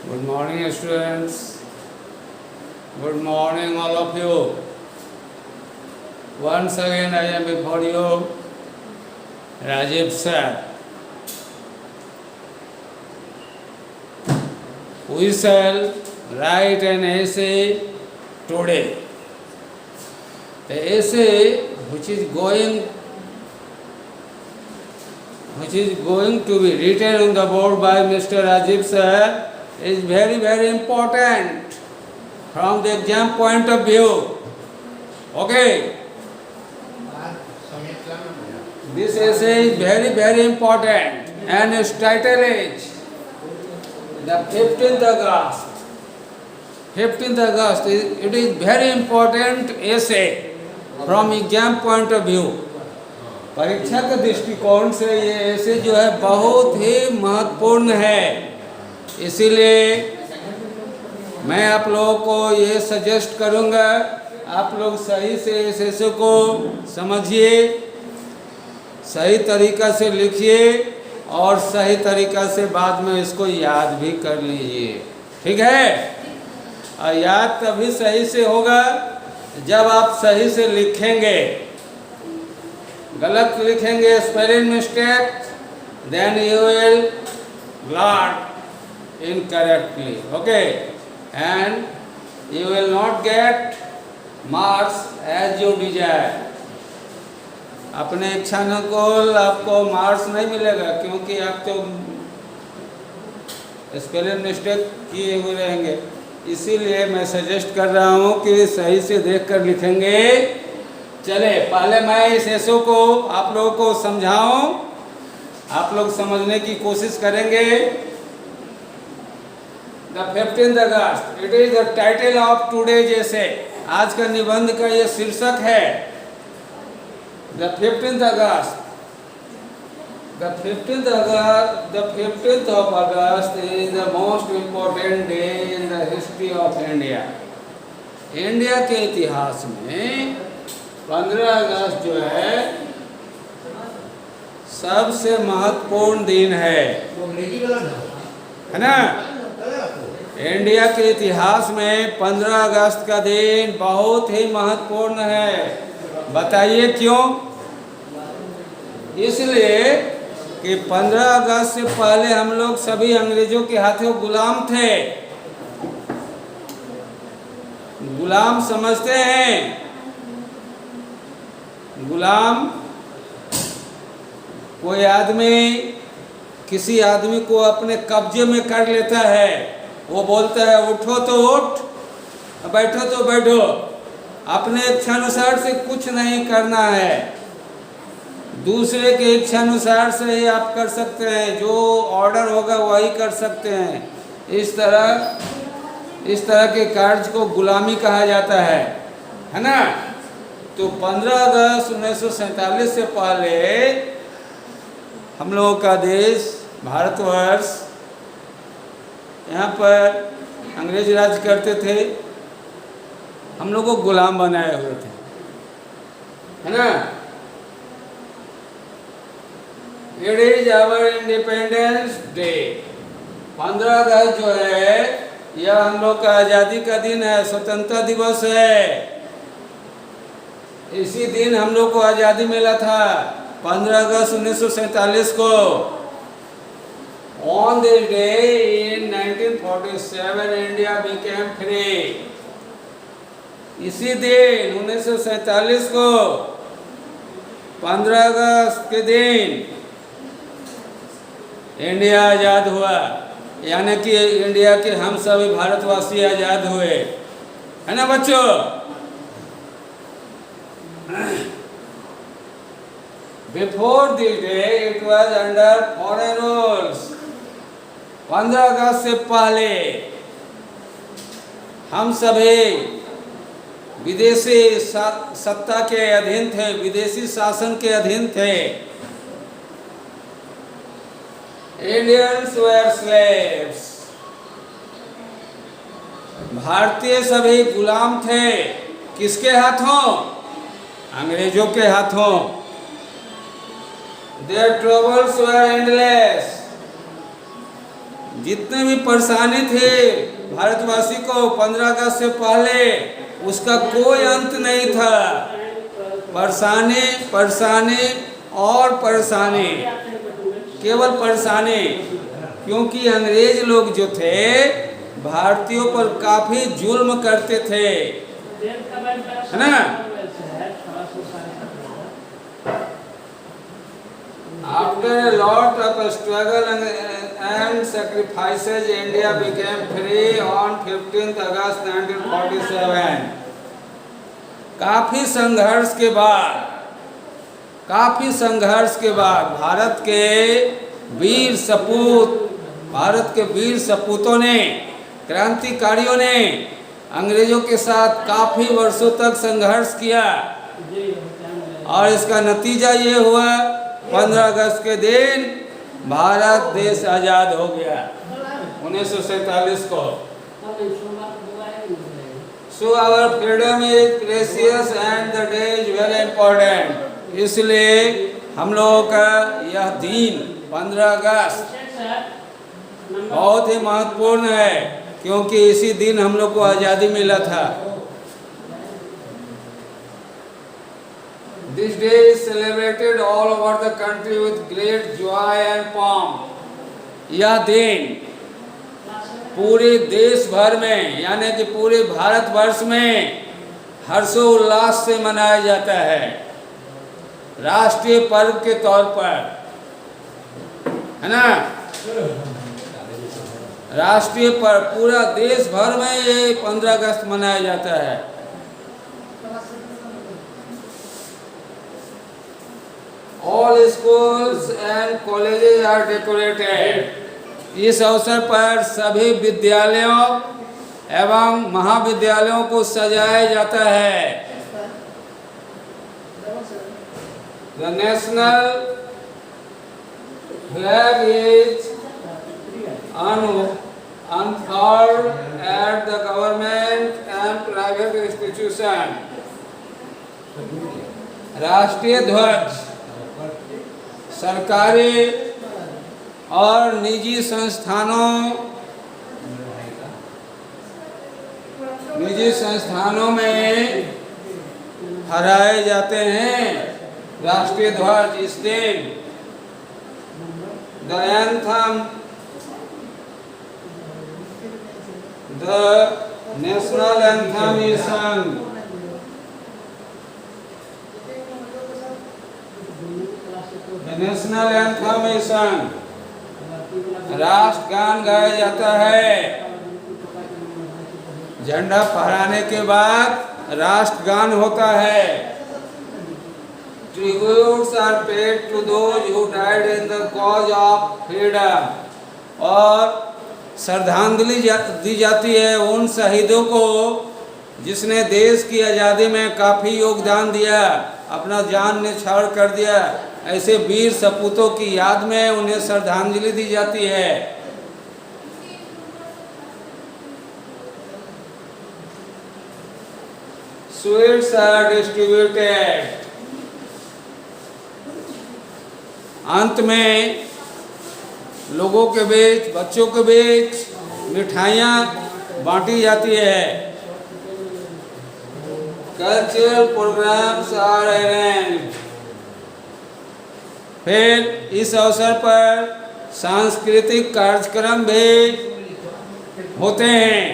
Good morning, students. Good morning, all of you. Once again, I am before you, Rajiv sir. We shall write an essay today. The essay which is going to be written on the board by Mr. Rajiv sir is very, very important from the exam point of view. Okay? This essay is very, very important and its title is the 15th August. 15th August, it is very important essay from exam point of view. परीक्षा के दृष्टिकोण से ये ऐसे जो है बहुत ही महत्वपूर्ण है, इसीलिए मैं आप लोगों को ये सजेस्ट करूँगा, आप लोग सही से इस ऐसे को समझिए, सही तरीक़ा से लिखिए और सही तरीक़ा से बाद में इसको याद भी कर लीजिए, ठीक है? और याद तभी सही से होगा जब आप सही से लिखेंगे। गलत लिखेंगे, spelling mistake, then you will write incorrectly, okay? And you will not get marks as you desire. अपने इच्छानुकूल आपको मार्क्स नहीं मिलेगा क्योंकि आप तो स्पेलिंग मिस्टेक किए हुए रहेंगे। इसीलिए मैं सजेस्ट कर रहा हूँ कि सही से देखकर लिखेंगे। चले, पहले मैं इस ऐसो को आप लोगों को समझाऊं, आप लोग समझने की कोशिश करेंगे। The 15th August, it is the title of today's essay. आज का निबंध का ये शीर्षक है The 15th August. The 15th of August is the most important day in the history of India. India के इतिहास में 15 अगस्त जो है सबसे महत्वपूर्ण दिन है ना? इंडिया के इतिहास में 15 अगस्त का दिन बहुत ही महत्वपूर्ण है। बताइए क्यों? इसलिए कि 15 अगस्त से पहले हम लोग सभी अंग्रेजों के हाथों गुलाम थे। गुलाम समझते हैं? गुलाम कोई आदमी किसी आदमी को अपने कब्जे में कर लेता है, वो बोलता है उठो तो उठ, बैठो तो बैठो, अपने इच्छानुसार से कुछ नहीं करना है, दूसरे के इच्छानुसार से ही आप कर सकते हैं, जो ऑर्डर होगा वही कर सकते हैं। इस तरह के कार्य को गुलामी कहा जाता है ना? तो 15 अगस्त 1947 से पहले हम लोगों का देश भारतवर्ष, यहाँ पर अंग्रेज राज करते थे, हम लोग को गुलाम बनाए हुए थे, है ना? It is our Independence Day. 15 अगस्त जो है यह हम लोग का आज़ादी का दिन है, स्वतंत्रता दिवस है। इसी दिन हम लोग को आज़ादी मिला था 15 अगस्त 1947 को। On this day in 1947 India became free. इसी दिन 1947 को 15 अगस्त के दिन इंडिया आज़ाद हुआ, यानी कि इंडिया के हम सभी भारतवासी आज़ाद हुए, है ना बच्चों? Before this day it was under foreign rules. 15 अगस्त से पहले हम सभी विदेशी सत्ता के अधीन थे, विदेशी शासन के अधीन थे। Indians were slaves. भारतीय सभी गुलाम थे, किसके हाथों? अंग्रेजों के हाथों। Their troubles were endless. जितने भी परेशानी थे भारतवासी को 15 अगस्त से पहले, उसका कोई अंत नहीं था। परेशानी परेशानी और परेशानी, केवल परेशानी, क्योंकि अंग्रेज लोग जो थे भारतीयों पर काफी जुल्म करते थे, है ना। After a lot of struggle and sacrifices, India became free on 15th August 1947. काफी संघर्ष के बाद भारत के वीर सपूतों ने, क्रांतिकारियों ने अंग्रेजों के साथ काफी वर्षों तक संघर्ष किया, और इसका नतीजा ये हुआ 15 अगस्त के दिन भारत देश आजाद हो गया 1947 को। So our freedom is precious and the day is very important. इसलिए हम लोगों का यह दिन 15 अगस्त बहुत ही महत्वपूर्ण है, क्योंकि इसी दिन हम लोग को आज़ादी मिला था। This day is celebrated all over the country with great joy and pomp. यह दिन पूरे देश भर में, यानी कि पूरे भारतवर्ष में हर्षोल्लास से मनाया जाता है, राष्ट्रीय पर्व के तौर पर, है ना। राष्ट्रीय पर्व पूरा देश भर में ये 15 अगस्त मनाया जाता है। All schools and colleges are decorated. इस अवसर पर सभी विद्यालयों एवं महाविद्यालयों को सजाया जाता है। The national flag is unfurled at the government and private institution. राष्ट्रीय ध्वज सरकारी और निजी संस्थानों में फहराए जाते हैं राष्ट्रीय ध्वज इस दिन। The anthem, the national anthem is sung. The national anthem is sung. राष्ट्रगान गाया जाता है। झंडा फहराने के बाद राष्ट्रगान होता है। Tributes are paid to those who died in the cause of freedom. और श्रद्धांजलि दी जाती है उन शहीदों को जिसने देश की आज़ादी में काफ़ी योगदान दिया, अपना जान न्यौछावर कर दिया। ऐसे वीर सपूतों की याद में उन्हें श्रद्धांजलि दी जाती है। Sweets are distributed. अंत में लोगों के बीच, बच्चों के बीच मिठाइयाँ बांटी जाती है। Cultural programs are arranged. फिर इस अवसर पर सांस्कृतिक कार्यक्रम भी होते हैं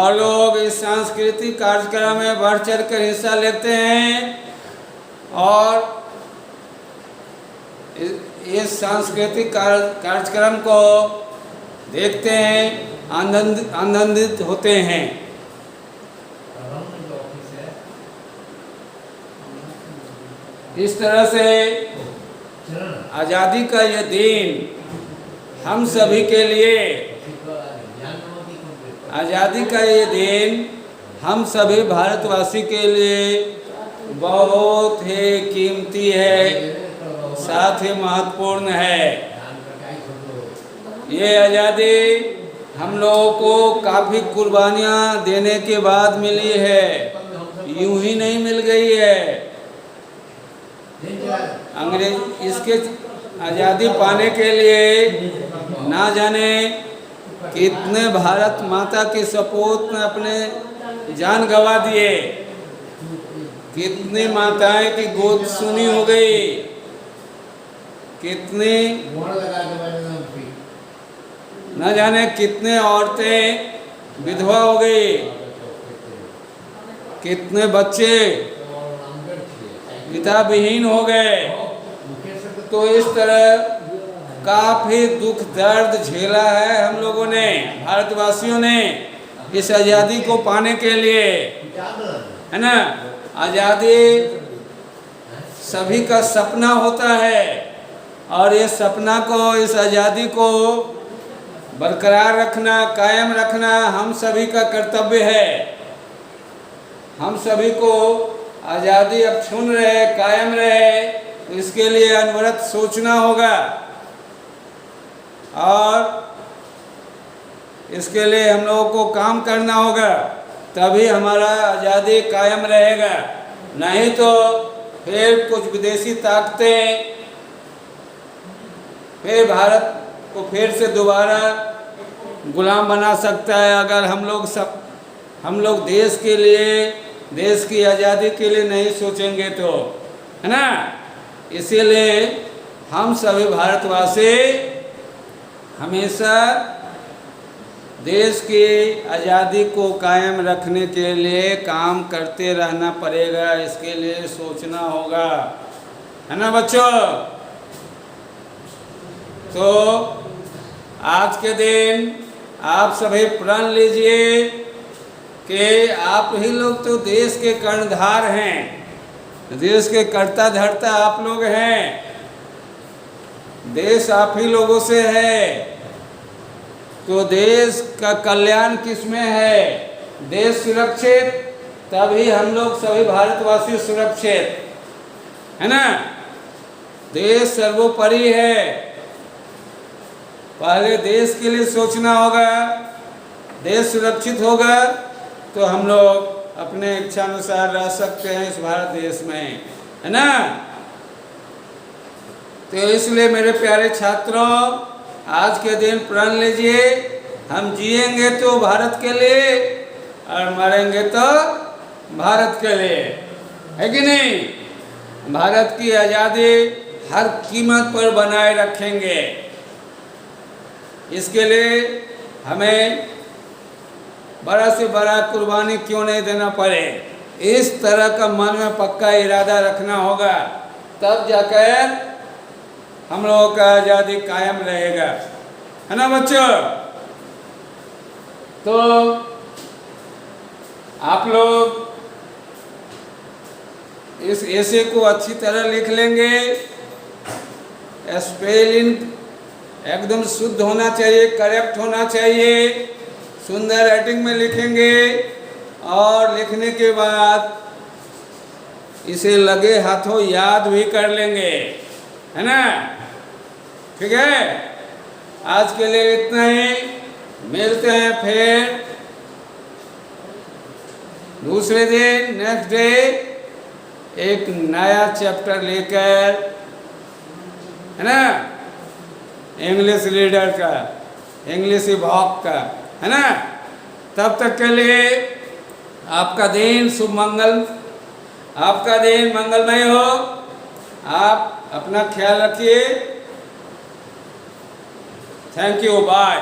और लोग इस सांस्कृतिक कार्यक्रम में बढ़ चढ़ कर हिस्सा लेते हैं और इस सांस्कृतिक कार्यक्रम को देखते हैं, आनंदित होते हैं। इस तरह से आज़ादी का यह दिन हम सभी के लिए, आज़ादी का ये दिन हम सभी भारतवासी के लिए बहुत ही कीमती है, साथ ही महत्वपूर्ण है। ये आज़ादी हम लोगों को काफ़ी कुर्बानियाँ देने के बाद मिली है, यूं ही नहीं मिल गई है। अंग्रेज इसके आज़ादी पाने के लिए ना जाने कितने भारत माता के सपूत ने अपने जान गंवा दिए, कितनी माताएं की गोद सुनी हो गई, कितनी न जाने कितने औरतें विधवा हो गई, कितने बच्चे पिता विहीन हो गए। तो इस तरह काफी दुख दर्द झेला है हम लोगों ने, भारतवासियों ने, इस आज़ादी को पाने के लिए, है ना। आज़ादी सभी का सपना होता है और ये सपना को, इस आज़ादी को बरकरार रखना, कायम रखना हम सभी का कर्तव्य है। हम सभी को आज़ादी अब छून रहे, कायम रहे, तो इसके लिए अनवरत सोचना होगा और इसके लिए हम लोगों को काम करना होगा, तभी हमारा आज़ादी कायम रहेगा। नहीं तो फिर कुछ विदेशी ताकतें फिर भारत को फिर से दोबारा गुलाम बना सकता है, अगर हम लोग देश के लिए, देश की आज़ादी के लिए नहीं सोचेंगे तो, है ना। इसीलिए हम सभी भारतवासी हमेशा देश की आज़ादी को कायम रखने के लिए काम करते रहना पड़ेगा, इसके लिए सोचना होगा, है ना बच्चों। तो आज के दिन आप सभी प्रण लीजिए कि आप ही लोग तो देश के कर्णधार हैं, देश के कर्ता धर्ता आप लोग हैं, देश आप ही लोगों से है। तो देश का कल्याण किसमें है? देश सुरक्षित, तभी हम लोग सभी भारतवासी सुरक्षित, है ना। देश सर्वोपरि है, पहले देश के लिए सोचना होगा। देश सुरक्षित होगा तो हम लोग अपने इच्छानुसार रह सकते हैं इस भारत देश में, है ना। तो इसलिए मेरे प्यारे छात्रों, आज के दिन प्रण लीजिए, हम जिएंगे तो भारत के लिए और मरेंगे तो भारत के लिए, है कि नहीं। भारत की आज़ादी हर कीमत पर बनाए रखेंगे, इसके लिए हमें बड़ा से बड़ा कुर्बानी क्यों नहीं देना पड़े, इस तरह का मन में पक्का इरादा रखना होगा, तब जाकर हम लोगों का आज़ादी कायम रहेगा, है ना बच्चों। तो आप लोग इस ऐसे को अच्छी तरह लिख लेंगे, स्पेलिंग एकदम शुद्ध होना चाहिए, करेक्ट होना चाहिए, सुंदर राइटिंग में लिखेंगे और लिखने के बाद इसे लगे हाथों याद भी कर लेंगे, है ना। ठीक है, आज के लिए इतना ही, मिलते हैं फिर दूसरे दिन, नेक्स्ट डे, एक नया चैप्टर लेकर, है ना, इंग्लिश रीडर का, इंग्लिश विभाग का, है ना। तब तक के लिए आपका दिन शुभ मंगल, आपका दिन मंगलमय हो। आप अपना ख्याल रखिए। Thank you, bye.